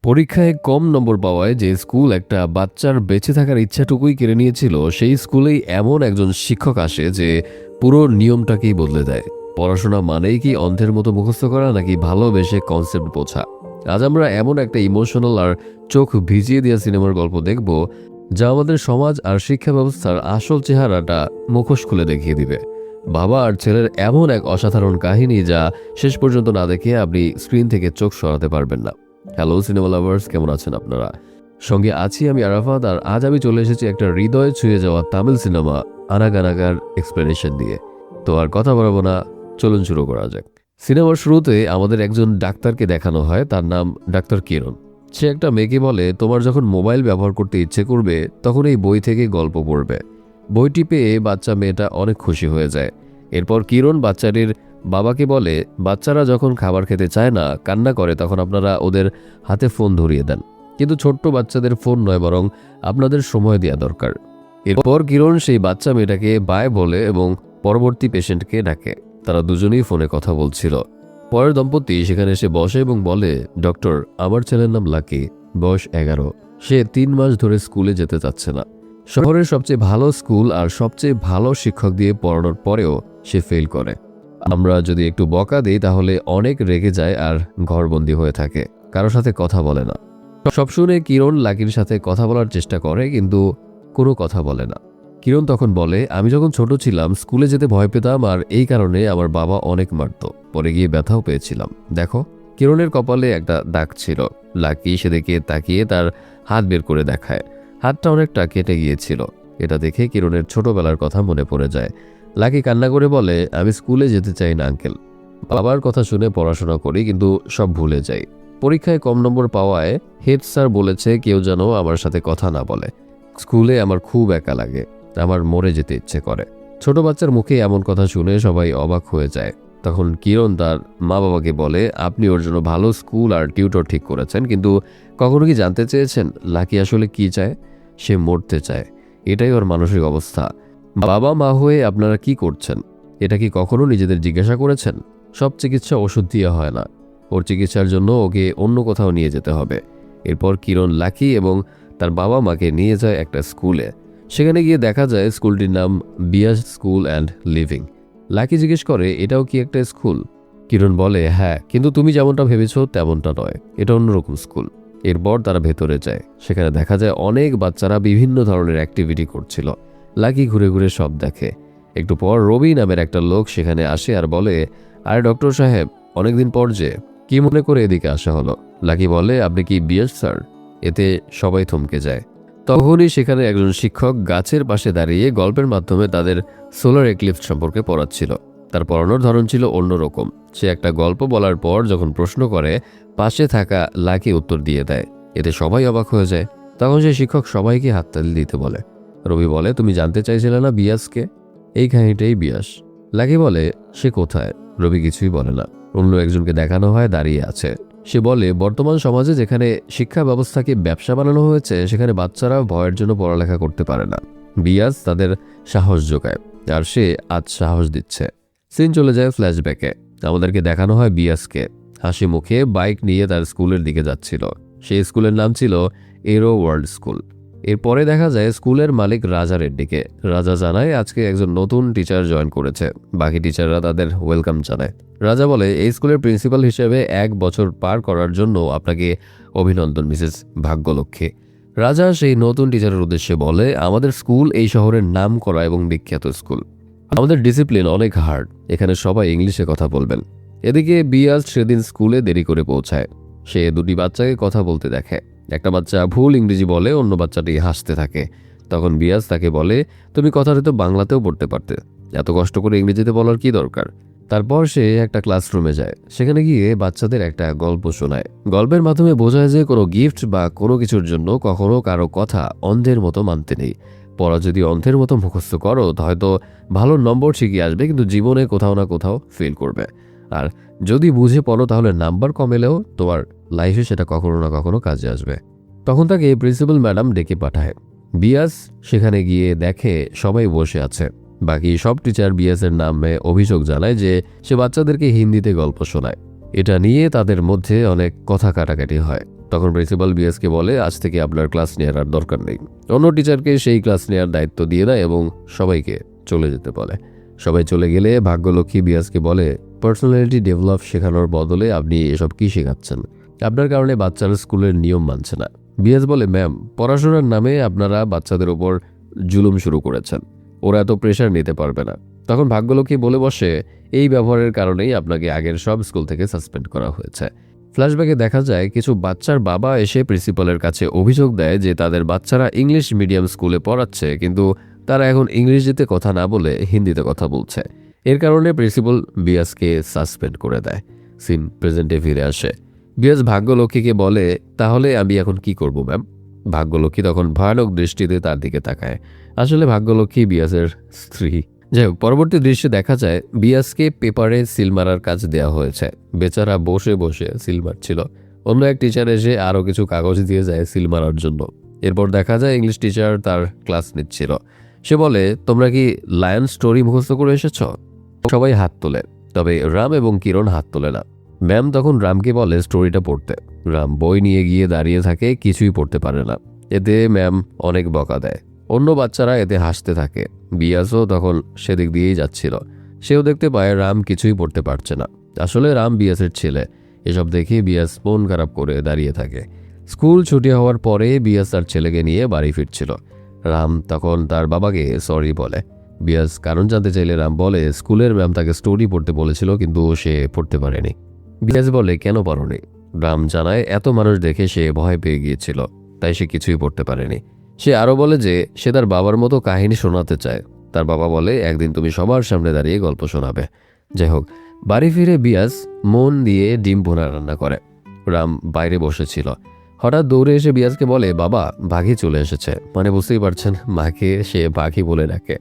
পরীক্ষায় কম নম্বর পাওয়ায় যে স্কুল একটা বাচ্চার বেঁচে থাকার ইচ্ছাটুকুই কেড়ে নিয়েছিল, সেই স্কুলেই এমন একজন শিক্ষক আসে যে পুরো নিয়মটাকেই বদলে দেয়। পড়াশোনা মানেই কি অন্ধের মতো মুখস্থ করা, নাকি ভালোবেসে কনসেপ্ট বোঝা? আজ আমরা এমন একটা ইমোশনাল আর চোখ ভিজিয়ে দেওয়া সিনেমার গল্প দেখব, যা আমাদের সমাজ আর শিক্ষা ব্যবস্থার আসল চেহারাটা মুখোশ খুলে দেখিয়ে দিবে। বাবা আর ছেলের এমন এক অসাধারণ কাহিনী যা শেষ পর্যন্ত না দেখে আপনি স্ক্রিন থেকে চোখ সরাতে পারবেন না। হ্যালো সিনেমা লাভার্স, কেমন আছেন আপনারা? সঙ্গে আছি আমি আরাফাত, আর আজ আমি চলে এসেছি একটা হৃদয় ছুঁয়ে যাওয়া তামিল সিনেমা আনাগানাগার এক্সপ্লেনেশন দিয়ে। তো আর কথা বলবো না, চলুন শুরু করা যাক। সিনেমার শুরুতে আমাদের একজন ডাক্তারকে দেখানো হয়, তার নাম ডাক্তার কিরণ। সে একটা মেয়েকে বলে, তোমার যখন মোবাইল ব্যবহার করতে ইচ্ছে করবে তখন এই বই থেকে গল্প পড়বে। বইটি পেয়ে বাচ্চা মেয়েটা অনেক খুশি হয়ে যায়। এরপর কিরণ বাচ্চাটির বাবাকে বলে, বাচ্চারা যখন খাবার খেতে চায় না, কান্না করে, তখন আপনারা ওদের হাতে ফোন ধরিয়ে দেন। কিন্তু ছোট্ট বাচ্চাদের ফোন নয়, বরং আপনাদের সময় দেওয়া দরকার। এরপর কিরণ সেই বাচ্চা মেয়েটাকে বাই বলে এবং পরবর্তী পেশেন্টকে ডাকে। তারা দুজনেই ফোনে কথা বলছিল। পরের দম্পতি সেখানে এসে বসে এবং বলে, ডক্টর, আমার ছেলের নাম লাকি, বয়স 11। সে 3 মাস ধরে স্কুলে যেতে চাচ্ছে না। শহরের সবচেয়ে ভালো স্কুল আর সবচেয়ে ভালো শিক্ষক দিয়ে পড়ানোর পরেও সে ফেল করে। আমরা যদি একটু বকা দিই তাহলে অনেক রেগে যায় আর ঘরবন্দি হয়ে থাকে, কারোর সাথে কথা বলে না। সব শুনে কিরণ লাকির সাথে কথা বলার চেষ্টা করে, কিন্তু কোনো কথা বলে না। কিরণ তখন বলে, আমি যখন ছোট ছিলাম স্কুলে যেতে ভয় পেতাম, আর এই কারণে আমার বাবা অনেক মারত, পরে গিয়ে ব্যথাও পেয়েছিলাম। দেখো, কিরণের কপালে একটা দাগ ছিল। লাকি সেদিকে তাকিয়ে তার হাত বের করে দেখায়। হাতটা অনেকটা কেটে গিয়েছিল। এটা দেখে কিরণের ছোটবেলার কথা মনে পড়ে যায়। লাকি কান্না করে বলে, আমি স্কুলে যেতে চাই না আঙ্কেল। বাবার কথা শুনে পড়াশোনা করি, কিন্তু সব ভুলে যাই। পরীক্ষায় কম নম্বর পাওয়ায় হেড স্যার বলেছে কেউ যেন আমার সাথে কথা না বলে। স্কুলে আমার খুব একা লাগে, আমার মরে যেতে ইচ্ছে করে। ছোট বাচ্চার মুখে এমন কথা শুনে সবাই অবাক হয়ে যায়। তখন কিরণ তার মা বাবাকে বলে, আপনি ওর জন্য ভালো স্কুল আর টিউটর ঠিক করেছেন, কিন্তু কখনো কি জানতে চেয়েছেন লাকি আসলে কি চায়? সে মরতে চায়। এটাই ওর মানসিক অবস্থা। বাবা মা হয়ে আপনারা কি করছেন? এটা কি কখনো নিজেদের জিজ্ঞাসা করেছেন? সব চিকিৎসা ওষুধ দিয়ে হয় না। ওর চিকিৎসার জন্য ওকে অন্য কোথাও নিয়ে যেতে হবে। এরপর কিরণ লাকি এবং তার বাবা মাকে নিয়ে যায় একটা স্কুলে। সেখানে গিয়ে দেখা যায় স্কুলটির নাম বিয়াস স্কুল অ্যান্ড লিভিং। লাকি জিজ্ঞেস করে, এটাও কি একটা স্কুল? কিরণ বলে, হ্যাঁ, কিন্তু তুমি যেমনটা ভেবেছো তেমনটা নয়, এটা অন্যরকম স্কুল। এরপর তারা ভেতরে যায়। সেখানে দেখা যায় অনেক বাচ্চারা বিভিন্ন ধরনের অ্যাক্টিভিটি করছিল। লাকি ঘুরে ঘুরে সব দেখে। একটু পর রবি নামের একটা লোক সেখানে আসে আর বলে, আরে ডক্টর সাহেব, অনেকদিন পর যে, কি মনে করে এদিকে আসা হলো? লাকি বলে, আপনি কি বিএস স্যার? এতে সবাই থমকে যায়। তখনই সেখানে একজন শিক্ষক গাছের পাশে দাঁড়িয়ে গল্পের মাধ্যমে তাদের সোলার এক্লিপস সম্পর্কে পড়াচ্ছিল। তার পড়ানোর ধরন ছিল অন্যরকম। সে একটা গল্প বলার পর যখন প্রশ্ন করে, পাশে থাকা লাকি উত্তর দিয়ে দেয়। এতে সবাই অবাক হয়ে যায়। তখন সেই শিক্ষক সবাইকে হাততালি দিতে বলে। রবি বলে, তুমি জানতে চাইছিলে না বিয়াসকে? এই কাহিনীটাই বিয়াস। লাকি বলে, সে কোথায়? রবি কিছুই বলে না। অন্য একজনকে দেখানো হয়, দাঁড়িয়ে আছে। সে বলে, বর্তমান সমাজে যেখানে শিক্ষা ব্যবস্থাকে ব্যবসা বানানো হয়েছে, সেখানে বাচ্চারা ভয়ের জন্য পড়ালেখা করতে পারে না। বিয়াস তাদের সাহস যোগায়, আর সে আজ সাহস দিচ্ছে। সিন চলে যায় ফ্ল্যাশব্যাকে। আমাদেরকে দেখানো হয় বিয়াসকে হাসি মুখে বাইক নিয়ে তার স্কুলের দিকে যাচ্ছিল। সেই স্কুলের নাম ছিল এরো ওয়ার্ল্ড স্কুল। এরপরে দেখা যায় স্কুলের মালিক রাজা রেড্ডিকে। রাজা জানায় আজকে একজন নতুন টিচার জয়েন করেছে। বাকি টিচাররা তাদের ওয়েলকাম জানায়। রাজা বলে, এই স্কুলের প্রিন্সিপাল হিসেবে 1 বছর পার করার জন্য আপনাকে অভিনন্দন মিসেস ভাগ্যলক্ষ্মী। রাজা সেই নতুন টিচারের উদ্দেশ্যে বলে, আমাদের স্কুল এই শহরের নাম করা এবং বিখ্যাত স্কুল। আমাদের ডিসিপ্লিন অনেক হার্ড, এখানে সবাই ইংলিশে কথা বলবেন। এদিকে বিয়াস সেদিন স্কুলে দেরি করে পৌঁছায়। সে 2টি বাচ্চাকে কথা বলতে দেখে। একটা বাচ্চা ভুল ইংরেজি বলে, অন্য বাচ্চাটি হাসতে থাকে। তখন বিয়াস তাকে বলে, তুমি কথাটা তো বাংলাতেও পড়তে পারতে, এত কষ্ট করে ইংরেজিতে বলার কি দরকার? তারপর সে একটা ক্লাসরুমে যায়। সেখানে গিয়ে বাচ্চাদের একটা গল্প শোনায়। গল্পের মাধ্যমে বোঝায় যে কোনো গিফট বা কোনো কিছুর জন্য কখনো কারো কথা অন্ধের মতো মানতে নেই। পড়া যদি অন্ধের মতো মুখস্থ করো, হয়তো ভালো নম্বর ঠিকই আসবে, কিন্তু জীবনে কোথাও না কোথাও ফেল করবে। আর যদি বুঝে পড়ো, তাহলে নাম্বার কম এলেও তোমার লাইফে সেটা কখনো না কখনো কাজে আসবে। তখন তাকে প্রিন্সিপাল ম্যাডাম ডেকে পাঠায়। বিয়াস সেখানে গিয়ে দেখে সবাই বসে আছে। বাকি সব টিচার বিয়াসের নামে অভিযোগ জানায় যে সে বাচ্চাদেরকে হিন্দিতে গল্প শোনায়। এটা নিয়ে তাদের মধ্যে অনেক কথা কাটাকাটি হয়। তখন প্রিন্সিপাল বিএসকে বলে আজ থেকে আপনার ক্লাস নেওয়ার আর দরকার নেই। অন্য টিচারকে সেই ক্লাস নেওয়ার দায়িত্ব দিয়ে দেয় এবং সবাইকে চলে যেতে বলে। সবাই চলে গেলে ভাগ্যলক্ষ্মী বিএসকে বলে পার্সোনালিটি ডেভেলপ শেখানোর বদলে আপনি এসব কি শেখাচ্ছেন? আপনার কারণে বাচ্চারা স্কুলের নিয়ম মানছে না। বিএস বলে ম্যাম, পড়াশোনার নামে আপনারা বাচ্চাদের ওপর জুলুম শুরু করেছেন, ওরা এত প্রেশার নিতে পারবে না। তখন ভাগ্যলক্ষ্মী বলে বসে এই ব্যবহারের কারণেই আপনাকে আগের সব স্কুল থেকে সাসপেন্ড করা হয়েছে। ফ্ল্যাশব্যাকে দেখা যায় কিছু বাচ্চার বাবা এসে প্রিন্সিপালের কাছে অভিযোগ দেয় যে তাদের বাচ্চারা ইংলিশ মিডিয়াম স্কুলে পড়াচ্ছে, কিন্তু তারা এখন ইংরেজিতে কথা না বলে হিন্দিতে কথা বলছে। এর কারণে প্রিন্সিপাল বিয়াসকে সাসপেন্ড করে দেয়। সিন প্রেজেন্টে ফিরে আসে। বিয়াস ভাগ্যলক্ষ্মীকে বলে তাহলে আমি এখন কি করব ম্যাম? ভাগ্যলক্ষ্মী তখন ভয়ানক দৃষ্টিতে তার দিকে তাকায়। আসলে ভাগ্যলক্ষ্মী বিয়াসের স্ত্রী। যাই হোক, পরবর্তী দৃশ্যে দেখা যায় বিয়াসকে পেপারে সিল মারার কাজ দেওয়া হয়েছে। বেচারা বসে বসে সিল মারছিল। অন্য এক টিচার এসে আরও কিছু কাগজ দিয়ে যায় সিল মারার জন্য। এরপর দেখা যায় ইংলিশ টিচার তার ক্লাস নিচ্ছিল। সে বলে তোমরা কি লায়ন স্টোরি মুখস্থ করে এসেছ? সবাই হাত তোলে, তবে রাম এবং কিরণ হাত তোলে না। ম্যাম তখন রামকে বলে স্টোরিটা পড়তে। রাম বই নিয়ে গিয়ে দাঁড়িয়ে থাকে, কিছুই পড়তে পারে না। এতে ম্যাম অনেক বকা দেয়। অন্য বাচ্চারা এতে হাসতে থাকে। বিয়াসও তখন সেদিক দিয়েই যাচ্ছিল। সেও দেখতে পায় রাম কিছুই পড়তে পারছে না। আসলে রাম বিয়াসের ছেলে। এসব দেখে বিয়াস মন খারাপ করে দাঁড়িয়ে থাকে। স্কুল ছুটি হওয়ার পরে বিয়াস তার ছেলেকে নিয়ে বাড়ি ফিরছিল। রাম তখন তার বাবাকে সরি বলে। বিয়াস কারণ জানতে চাইলে রাম বলে স্কুলের ম্যাম তাকে স্টোরি পড়তে বলেছিল, কিন্তু সে পড়তে পারেনি। বিয়াস বলে কেন পারোনি? রাম জানায় এত মানুষ দেখে সে ভয় পেয়ে গিয়েছিল, তাই সে কিছুই পড়তে পারেনি। সে আরও বলে যে সে তার বাবার মতো কাহিনী শোনাতে চায়। তার বাবা বলে একদিন তুমি সবার সামনে দাঁড়িয়ে গল্প শোনাবে। যাই হোক, বাড়ি ফিরে বিয়াস মন দিয়ে ডিম ভুনা রান্না করে। রাম বাইরে বসেছিল। হঠাৎ দৌড়ে এসে বিয়াসকে বলে বাবা, বাঘি চলে এসেছে। মানে বুঝতেই পারছেন, মাকে সে বাঘি বলে ডাকে।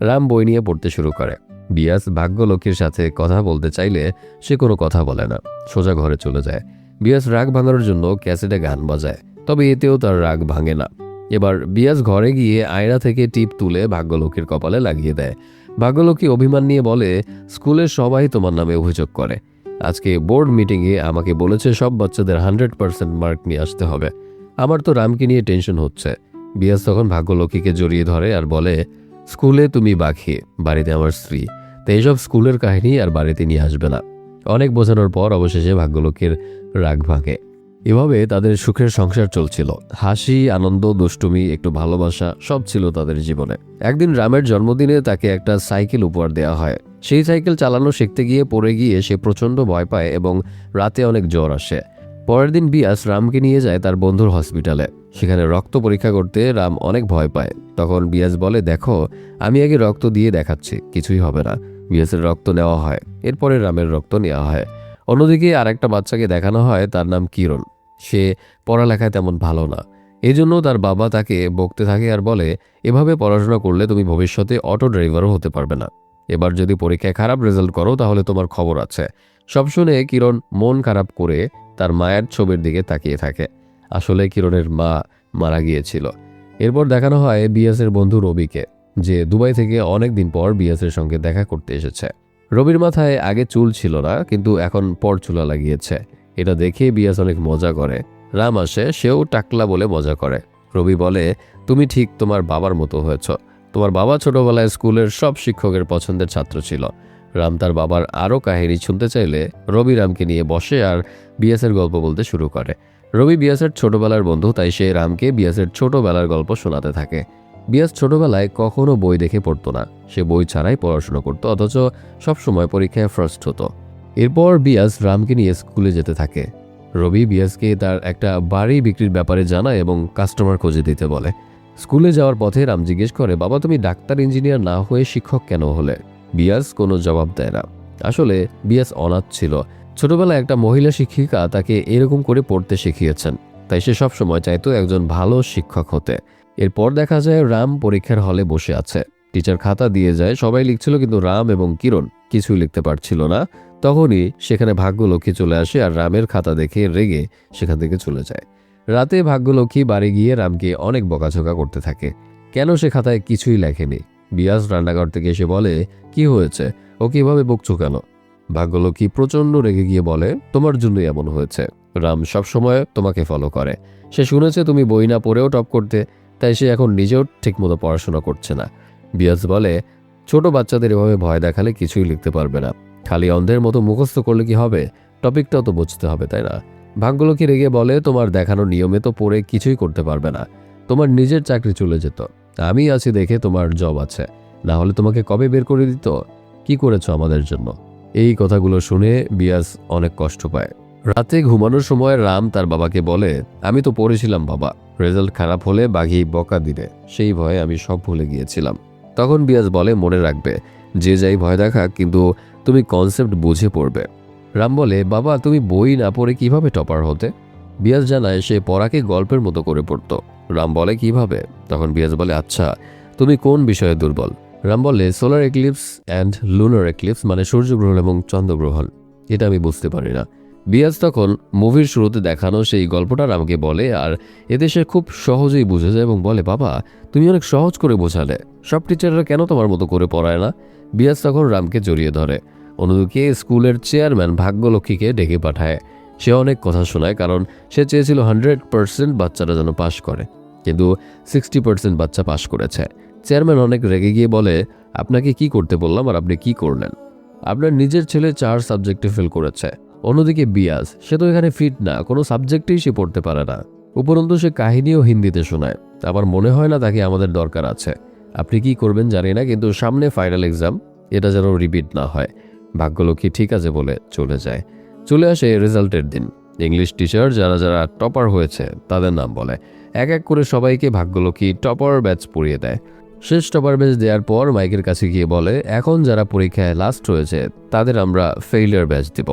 রাম বই নিয়ে পড়তে শুরু করে। বিয়াস ভাগ্যলক্ষ্মীর সাথে কথা বলতে চাইলে সে কোনো কথা বলে না, সোজা ঘরে চলে যায়। বিয়াস রাগ ভাঙানোর জন্য ক্যাসেটে গান বাজায়, তবে এতেও তার রাগ ভাঙে না। এবার বিয়াস ঘরে গিয়ে আয়না থেকে টিপ তুলে ভাগ্যলক্ষ্মীর কপালে লাগিয়ে দেয়। ভাগ্যলক্ষ্মী অভিমান নিয়ে বলে স্কুলের সবাই তোমার নামে অভিযোগ করে। আজকে বোর্ড মিটিংয়ে আমাকে বলেছে সব বাচ্চাদের 100% মার্ক নিয়ে আসতে হবে। আমার তো রামকে নিয়ে টেনশন হচ্ছে। বিয়াস তখন ভাগ্যলক্ষ্মীকে জড়িয়ে ধরে আর বলে স্কুলে তুমি বাঘি, বাড়িতে আমার স্ত্রী, তাই এইসব স্কুলের কাহিনী আর বাড়িতে নিয়ে আসবে না। অনেক বোঝানোর পর অবশেষে ভাগ্যলক্ষ্মীর রাগ ভাঙে। এভাবে তাদের সুখের সংসার চলছিল। হাসি, আনন্দ, দুষ্টুমি, একটু ভালোবাসা সব ছিল তাদের জীবনে। একদিন রামের জন্মদিনে তাকে একটা সাইকেল উপহার দেওয়া হয়। সেই সাইকেল চালানো শিখতে গিয়ে পড়ে গিয়ে সে প্রচণ্ড ভয় পায় এবং রাতে অনেক জ্বর আসে। পরের দিন বিয়াস রামকে নিয়ে যায় তার বন্ধুর হসপিটালে। সেখানে রক্ত পরীক্ষা করতে রাম অনেক ভয় পায়। তখন বিয়াস বলে দেখো, আমি আগে রক্ত দিয়ে দেখাচ্ছি, কিছুই হবে না। বিয়াসের রক্ত নেওয়া হয়। এরপরে রামের রক্ত নেওয়া হয়। অন্যদিকে আরেকটা বাচ্চাকে দেখানো হয়, তার নাম কিরণ। সে পড়ালেখায় তেমন ভালো না, এই জন্য তার বাবা তাকে বকতে থাকে আর বলে এভাবে পড়াশোনা করলে তুমি ভবিষ্যতে অটো ড্রাইভারও হতে পারবে না। এবার যদি পরীক্ষায় খারাপ রেজাল্ট করো তাহলে তোমার খবর আছে। সব শুনে কিরণ মন খারাপ করে তার মায়ের ছবির দিকে তাকিয়ে থাকে। আসলে কিরণের মা মারা গিয়েছিল। এরপর দেখানো হয় বিয়াসের বন্ধু রবিকে, যে দুবাই থেকে অনেক দিন পর বিয়াসের সঙ্গে দেখা করতে এসেছে। রবির মাথায় আগে চুল ছিল না, কিন্তু এখন পরচুলা লাগিয়েছে। এটা দেখে বিয়াস অনেক মজা করে। রাম আসে, সেও টাকলা বলে মজা করে। রবি বলে তুমি ঠিক তোমার বাবার মতো হয়েছ। তোমার বাবা ছোটবেলায় স্কুলের সব শিক্ষকের পছন্দের ছাত্র ছিল। রাম তার বাবার আরও কাহিনী শুনতে চাইলে রবি রামকে নিয়ে বসে আর বিয়াসের গল্প বলতে শুরু করে। রবি বিয়াসের ছোটবেলার বন্ধু, তাই সে রামকে বিয়াসের ছোটবেলার গল্প শোনাতে থাকে। বিয়াস ছোটবেলায় কখনো বই দেখে পড়তো না। সে বই ছাড়াই পড়াশোনা করতো, অথচ সবসময় পরীক্ষায় ফার্স্ট হতো। এরপর বিয়াস রামকে নিয়ে স্কুলে যেতে থাকে। রবি বিয়াসকে তার একটা বাড়ি বিক্রির ব্যাপারে জানায় এবং কাস্টমার খুঁজে দিতে বলে। স্কুলে যাওয়ার পথে রাম জিজ্ঞেস করে বাবা, তুমি ডাক্তার ইঞ্জিনিয়ার না হয়ে শিক্ষক কেন হলে? বিয়াস কোনো জবাব দেয় না। আসলে বিয়াস অনাথ ছিল। ছোটবেলায় একটা মহিলা শিক্ষিকা তাকে এরকম করে পড়তে শিখিয়েছেন, তাই সে সবসময় চাইতো একজন ভালো শিক্ষক হতে। এরপর দেখা যায় রাম পরীক্ষার হলে বসে আছে। টিচার খাতা দিয়ে যায়, সবাই লিখছিল, কিন্তু রাম এবং কিরণ কিছুই লিখতে পারছিল না। তখনই সেখানে ভাগ্যলক্ষ্মী চলে আসে আর রামের খাতা দেখে রেগে সেখান থেকে চলে যায়। রাতে ভাগ্যলক্ষ্মী বাড়ি গিয়ে রামকে অনেক বকাঝকা করতে থাকে, কেন সে খাতায় কিছুই লেখেনি। বিয়াস রান্নাঘর থেকে এসে বলে কি হয়েছে, ও কিভাবে বকছো কেন? ভাগ্যলক্ষ্মী প্রচণ্ড রেগে গিয়ে বলে তোমার জন্যই এমন হয়েছে, রাম সবসময় তোমাকে ফলো করে। সে শুনেছে তুমি বই না পড়েও টপ করতে, তাই সে এখন নিজেও ঠিকমতো পড়াশোনা করছে না। বিয়াস বলে, ছোট বাচ্চাদের এভাবে ভয় দেখালে কিছুই লিখতে পারবে না। খালি অন্ধের মতো মুখস্থ করলে কি হবে? টপিকটাও তো বুঝতে হবে, তাই না? ভাগ্যলক্ষ্মী রেগে বলে, তোমার দেখানো নিয়মে তো পড়ে কিছুই করতে পারবে না। তোমার নিজের চাকরি চলে যেত। আমি আছি দেখে তোমার জব আছে, না হলে তোমাকে কবে বের করে দিত। কি করেছো আমাদের জন্য? এই কথাগুলো শুনে বিয়াস অনেক কষ্ট পায়। রাতে ঘুমানোর সময় রাম তার বাবাকে বলে, আমি তো পড়েছিলাম বাবা, রেজাল্ট খারাপ হলে বাঘি বকা দিবে, সেই ভয়ে আমি সব ভুলে গিয়েছিলাম। তখন বিয়াস বলে, মনে রাখবে, যে যাই ভয় দেখা, কিন্তু তুমি কনসেপ্ট বুঝে পড়বে। রাম বলে, বাবা তুমি বই না পড়ে কিভাবে টপার হতে? বিয়াস জানায় সে পড়াকে গল্পের মতো করে পড়তো। রাম বলে, কিভাবে? তখন বিয়াস বলে, আচ্ছা তুমি কোন বিষয়ে দুর্বল? রাম বলে, solar eclipse and lunar eclipse, মানে সূর্যগ্রহণ এবং চন্দ্রগ্রহণ, এটা আমি বুঝতে পারি না। বিয়াস তখন মুভির শুরুতে দেখানো সেই গল্পটা রামকে বলে, আর এতে সে খুব সহজেই বুঝে যায় এবং বলে, বাবা তুমি অনেক সহজ করে বোঝালে, সব টিচাররা কেন তোমার মতো করে পড়ায় না? বিয়াস তখন রামকে জড়িয়ে ধরে। অন্যদিকে স্কুলের চেয়ারম্যান ভাগ্যলক্ষ্মীকে ডেকে পাঠায়। সে অনেক কথা শোনায়, কারণ সে চেয়েছিল 100% বাচ্চারা যেন পাশ করে, কিন্তু 60% বাচ্চা পাশ করেছে। চেয়ারম্যান অনেক রেগে গিয়ে বলে, আপনাকে কি করতে বললাম আর আপনি কি করলেন? আপনার নিজের ছেলে 4 সাবজেক্টে ফেল করেছে। অন্যদিকে বিয়াস, সে তো এখানে ফিট না, কোনো সাবজেক্টেই সে পড়তে পারে না। উপরন্তু সে কাহিনীও হিন্দিতে শোনায়। আমার মনে হয় না তাকে আমাদের দরকার আছে। আপনি কি করবেন জানি না, কিন্তু সামনে ফাইনাল এক্সাম, এটা যেন রিপিট না হয়। ভাগ্যলক্ষ্মী ঠিক আছে বলে চলে যায়। চলে আসে রেজাল্টের দিন। ইংলিশ টিচার যারা যারা টপার হয়েছে তাদের নাম বলে। এক এক করে সবাইকে ভাগ্যলক্ষ্মী টপার ব্যাচ পড়িয়ে দেয়। শেষ টপার ব্যাচ দেওয়ার পর মাইকের কাছে গিয়ে বলে, এখন যারা পরীক্ষায় লাস্ট হয়েছে তাদের আমরা ফেইলিয়ার ব্যাচ দিব।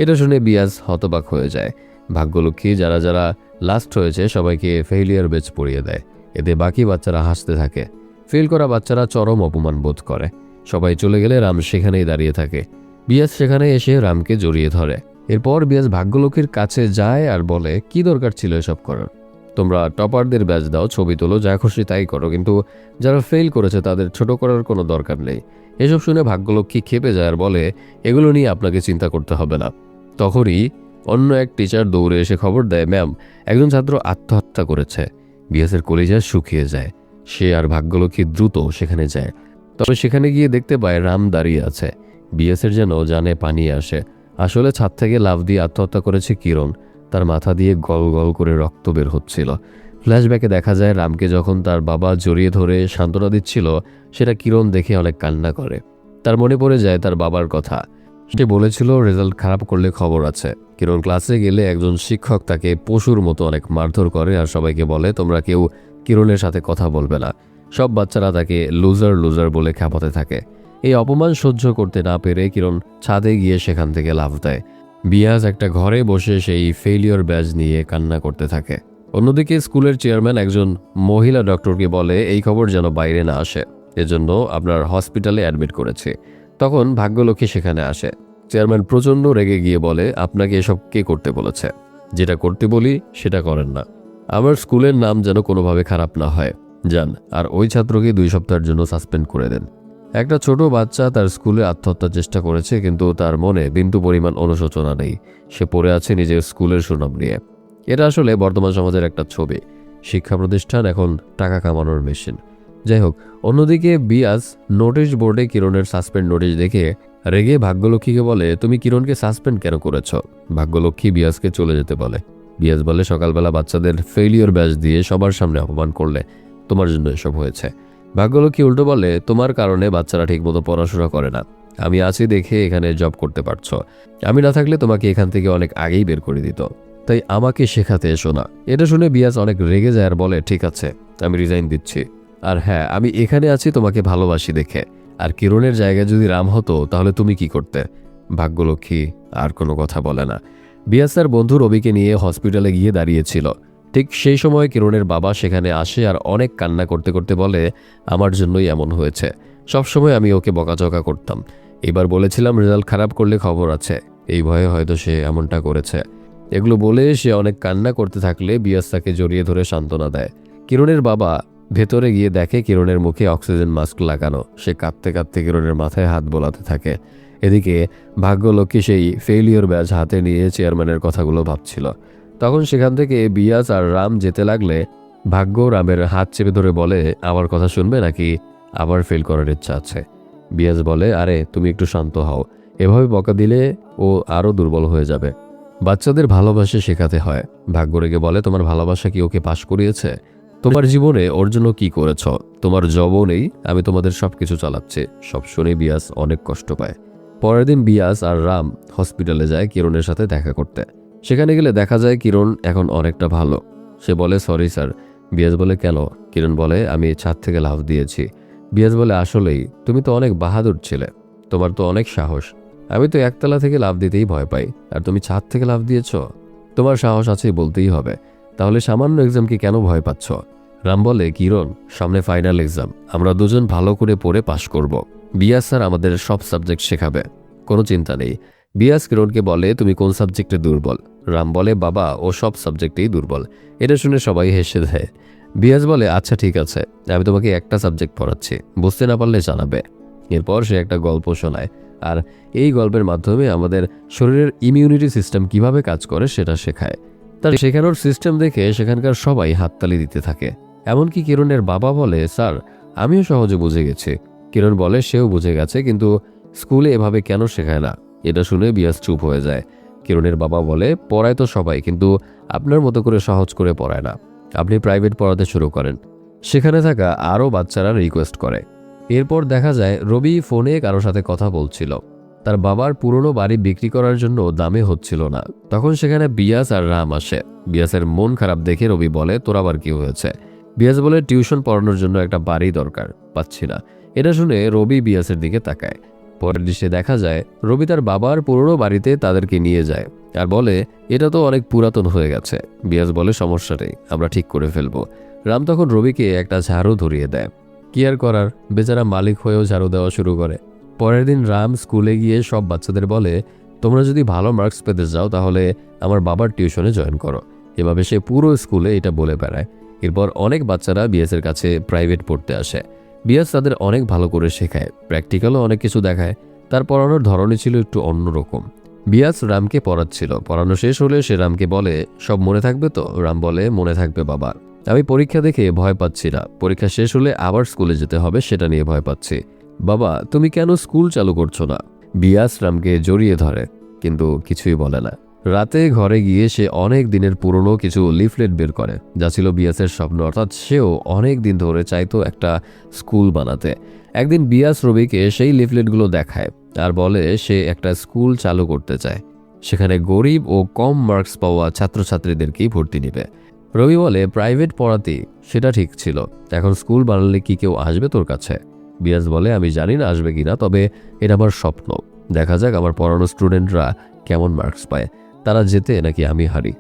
এটা শুনে বিয়াস হতবাক হয়ে যায়। ভাগ্যলক্ষ্মী যারা যারা লাস্ট হয়েছে সবাইকে ফেইলিয়ার ব্যাচ পড়িয়ে দেয়। এতে বাকি বাচ্চারা হাসতে থাকে। ফেল করা বাচ্চারা চরম অপমান বোধ করে। সবাই চলে গেলে রাম সেখানেই দাঁড়িয়ে থাকে। বিয়াস সেখানে এসে রামকে জড়িয়ে ধরে। এরপর বিয়াস ভাগ্যলক্ষ্মীর কাছে যায় আর বলে, কি দরকার ছিল এসব করার? তোমরা টপারদের ব্যাচ দাও, ছবি তোলো, যা খুশি তাই করো, কিন্তু যারা ফেল করেছে তাদের ছোট করার কোনো দরকার নেই। এসব শুনে ভাগ্যলক্ষ্মী খেপে যায় আর বলে, এগুলো নিয়ে আপনাকে চিন্তা করতে হবে না। তখনই অন্য এক টিচার দৌড়ে এসে খবর দেয়, ম্যাম একজন ছাত্র আত্মহত্যা করেছে। বিয়াসের কলিজা শুকিয়ে যায়। সে আর ভাগ্যলক্ষ্মী দ্রুত সেখানে যায়। তবে সেখানে গিয়ে দেখতে পায় রাম দাঁড়িয়ে আছে। বিয়াসের যেন জানে পানি আসে। আসলে ছাদ থেকে লাফ দিয়ে আত্মহত্যা করেছে কিরণ। তার মাথা দিয়ে গল গল করে রক্ত বের হচ্ছিল। ফ্ল্যাশব্যাকে দেখা যায় রামকে যখন তার বাবা জড়িয়ে ধরে সান্ত্বনা দিচ্ছিল, সেটা কিরণ দেখে অনেক কান্না করে। তার মনে পড়ে যায় তার বাবার কথা। সে বলেছিল রেজাল্ট খারাপ করলে খবর আছে। কিরণ ক্লাসে গেলে একজন শিক্ষক তাকে পশুর মতো অনেক মারধর করে আর সবাইকে বলে, তোমরা কেউ কিরণের সাথে কথা বলবে না। সব বাচ্চারা তাকে লুজার লুজার বলে খ্যাপাতে থাকে। এই অপমান সহ্য করতে না পেরে কিরণ ছাদে গিয়ে সেখান থেকে লাফ দেয়। বিয়াস একটা ঘরে বসে সেই ফেইলিয়র ব্যাজ নিয়ে কান্না করতে থাকে। অন্যদিকে স্কুলের চেয়ারম্যান একজন মহিলা ডক্টরকে বলে, এই খবর যেন বাইরে না আসে, এজন্য আপনার হসপিটালে অ্যাডমিট করেছি। তখন ভাগ্যলক্ষ্মী সেখানে আসে। চেয়ারম্যান প্রচণ্ড রেগে গিয়ে বলে, আপনাকে এসব কে করতে বলেছে? যেটা করতে বলি সেটা করেন না। আমার স্কুলের নাম যেন কোনোভাবে খারাপ না হয়। যান আর ওই ছাত্রকে 2 সপ্তাহের জন্য সাসপেন্ড করে দেন। একটা ছোট বাচ্চা তার স্কুলে আত্মহত্যার চেষ্টা করেছে, কিন্তু তার মনে বিন্দু পরিমাণ অনুশোচনা নেই। সে পড়ে আছে নিজের স্কুলের সুনাম নিয়ে। এটা আসলে বর্তমান সমাজের একটা ছবি। শিক্ষা প্রতিষ্ঠান এখন টাকা কামানোর মেশিন। যাই হোক, অন্যদিকে বিয়াস নোটিশ বোর্ডে কিরণের সাসপেন্ড নোটিশ দেখে রেগে ভাগ্যলক্ষ্মীকে বলে, তুমি কিরণকে সাসপেন্ড কেন করেছ? ভাগ্যলক্ষ্মী বিয়াসকে চলে যেতে বলে। বিয়াস বলে, সকালবেলা বাচ্চাদের ফেইলিয়র ব্যাচ দিয়ে সবার সামনে অপমান করলে, তোমার জন্য এসব হয়েছে। ভাগ্যলক্ষ্মী উল্টো বলে, তোমার কারণে বাচ্চারা ঠিকমতো পড়াশোনা করে না। আমি আছি দেখে এখানে জব করতে পারছো। আমি না থাকলে তোমাকে এখান থেকে অনেক আগেই বের করে দিত। তাই আমাকে শেখাতে এসো না। এটা শুনে বিয়াস অনেক রেগে যায় আর বলে, ঠিক আছে আমি রিজাইন দিচ্ছি। আর হ্যাঁ, আমি এখানে আছি তোমাকে ভালোবাসি দেখে। আর কিরণের জায়গায় যদি রাম হতো তাহলে তুমি কি করতে? ভাগ্যলক্ষ্মী আর কোনো কথা বলে না। বিয়াস তার বন্ধু রবিকে নিয়ে হসপিটালে গিয়ে দাঁড়িয়েছিল। ঠিক সেই সময় কিরণের বাবা সেখানে আসে আর অনেক কান্না করতে করতে বলে, আমার জন্যই এমন হয়েছে। সবসময় আমি ওকে বকাঝকা করতাম। এবার বলেছিলাম রেজাল্ট খারাপ করলে খবর আছে, এই ভয়ে হয়তো সে এমনটা করেছে। এগুলো বলে সে অনেক কান্না করতে থাকলে বিয়াস তাকে জড়িয়ে ধরে সান্ত্বনা দেয়। কিরণের বাবা ভেতরে গিয়ে দেখে কিরণের মুখে অক্সিজেন মাস্ক লাগানো। সে কাঁদতে কাঁদতে কিরণের মাথায় হাত বোলাতে থাকে। এদিকে ভাগ্যলক্ষ্মী সেই ফেইলিওর ব্যাচ হাতে নিয়ে চেয়ারম্যানের কথাগুলো ভাবছিল। তখন সেখান থেকে বিয়াস আর রাম যেতে লাগলে ভাগ্য রামের হাত চেপে ধরে বলে, আমার কথা শুনবে নাকি আবার ফেল করার ইচ্ছা আছে? বিয়াস বলে, আরে তুমি একটু শান্ত হও, এভাবে বকা দিলে ও আরও দুর্বল হয়ে যাবে। বাচ্চাদের ভালোবাসা শেখাতে হয়। ভাগ্য রেগে বলে, তোমার ভালোবাসা কি ওকে পাশ করিয়েছে? তোমার জীবনে ওর জন্য কি করেছ? তোমার জবও নেই, আমি তোমাদের সবকিছু চালাচ্ছি। সব শুনে বিয়াস অনেক কষ্ট পায়। পরের দিন বিয়াস আর রাম হসপিটালে যায় কিরণের সাথে দেখা করতে। সেখানে গেলে দেখা যায় কিরণ এখন অনেকটা ভালো। সে বলে, সরি স্যার। বিয়াস বলে, কেন? কিরণ বলে, আমি ছাদ থেকে লাফ দিয়েছি। বিয়াস বলে, আসলেই তুমি তো অনেক বাহাদুর ছিলে, তোমার তো অনেক সাহস। আমি তো একতলা থেকে লাফ দিতেই ভয় পাই, আর তুমি ছাদ থেকে লাফ দিয়েছ? তোমার সাহস আছে বলতেই হবে। তাহলে সামান্য এক্সামকে কেন ভয় পাচ্ছ? রাম বলে, কিরণ, সামনে ফাইনাল এক্সাম, আমরা দুজন ভালো করে পড়ে পাশ করব। বিয়াস স্যার আমাদের সব সাবজেক্ট শেখাবে, কোনো চিন্তা নেই। বিয়াস কিরণকে বলে, তুমি কোন সাবজেক্টে দুর্বল? রাম বলে, বাবা ও সব সাবজেক্টেই দুর্বল। এটা শুনে সবাই হেসে দেয়। বিয়াস বলে, আচ্ছা ঠিক আছে, আমি তোমাকে একটা সাবজেক্ট পড়াচ্ছি, বুঝতে না পারলে জানাবে। এরপর সে একটা গল্প শোনায়, আর এই গল্পের মাধ্যমে আমাদের শরীরের ইমিউনিটি সিস্টেম কিভাবে কাজ করে সেটা শেখায়। তার শেখানোর সিস্টেম দেখে সেখানকার সবাই হাততালি দিতে থাকে। এমনকি কিরণের বাবা বলে, স্যার আমিও সহজে বুঝে গেছি। কিরণ বলে, সেও বুঝে গেছে, কিন্তু স্কুলে এভাবে কেন শেখায় না? এটা শুনে বিয়াস চুপ হয়ে যায়। কিরণের বাবা বলে, পড়ায় তো সবাই, কিন্তু আপনার মতো করে সহজ করে পড়ায় না। আপনি প্রাইভেট পড়াতে শুরু করেন। সেখানে থাকা আরও বাচ্চারা রিকোয়েস্ট করে। এরপর দেখা যায় রবি ফোনে কারোর সাথে কথা বলছিল। তার বাবার পুরনো বাড়ি বিক্রি করার জন্য দামে হচ্ছিল না। তখন সেখানে বিয়াস আর রাম আসে। বিয়াসের মন খারাপ দেখে রবি বলে, তোর আবার কি হয়েছে? বিয়াস বলে, টিউশন পড়ানোর জন্য একটা বাড়ি দরকার, পাচ্ছি না। এটা শুনে রবি বিয়াসের দিকে তাকায়। পরের দৃশ্যে দেখা যায় রবি তার বাবার পুরনো বাড়িতে তাদেরকে নিয়ে যায় আর বলে, এটা তো অনেক পুরাতন হয়ে গেছে। বিয়াস বলে, সমস্যা নেই, আমরা ঠিক করে ফেলবো। রাম তখন রবিকে একটা ঝাড়ু ধরিয়ে দেয়। কি আর করার, বেচারা মালিক হয়েও ঝাড়ু দেওয়া শুরু করে। পরের দিন রাম স্কুলে গিয়ে সব বাচ্চাদের বলে, তোমরা যদি ভালো মার্কস পেতে যাও তাহলে আমার বাবার টিউশনে জয়েন করো। এভাবে সে পুরো স্কুলে এটা বলে বেড়ায়। এরপর অনেক বাচ্চারা বিয়াসের কাছে প্রাইভেট পড়তে আসে। বিয়াস তাদের অনেক ভালো করে শেখায়, প্র্যাকটিক্যালও অনেক কিছু দেখায়। তার পড়ানোর ধরনই ছিল একটু অন্যরকম। বিয়াস রামকে পড়াচ্ছিল। পড়ানো শেষ হলে সে রামকে বলে, সব মনে থাকবে তো? রাম বলে, মনে থাকবে বাবা। আমি পরীক্ষা দেখে ভয় পাচ্ছি না, পরীক্ষা শেষ হলে আবার স্কুলে যেতে হবে সেটা নিয়ে ভয় পাচ্ছি। বাবা তুমি কেন স্কুল চালু করছো না? বিয়াস রামকে জড়িয়ে ধরে, কিন্তু কিছুই বলে না। রাতে ঘরে গিয়ে সে অনেক দিনের পুরনো কিছু লিফলেট বের করে, যা ছিল বিয়াসের স্বপ্ন। অর্থাৎ সেও অনেক দিন ধরে চাইতো একটা স্কুল বানাতে। একদিন বিয়াস রবিকে সেই লিফলেটগুলো দেখায় আর বলে সে একটা স্কুল চালু করতে চায়। সেখানে গরিব ও কম মার্কস পাওয়া ছাত্রছাত্রীদেরকেই ভর্তি নেবে। রবি বলে, প্রাইভেট পড়াতে সেটা ঠিক ছিল, এখন স্কুল বানালে কি কেউ আসবে তোর কাছে? বিয়াস বলে, আমি জানি না আসবে কিনা, তবে এটা আমার স্বপ্ন। দেখা যাক আমার পড়ানো স্টুডেন্টরা কেমন মার্কস পায়, তারা জেতে নাকি আমি হারি।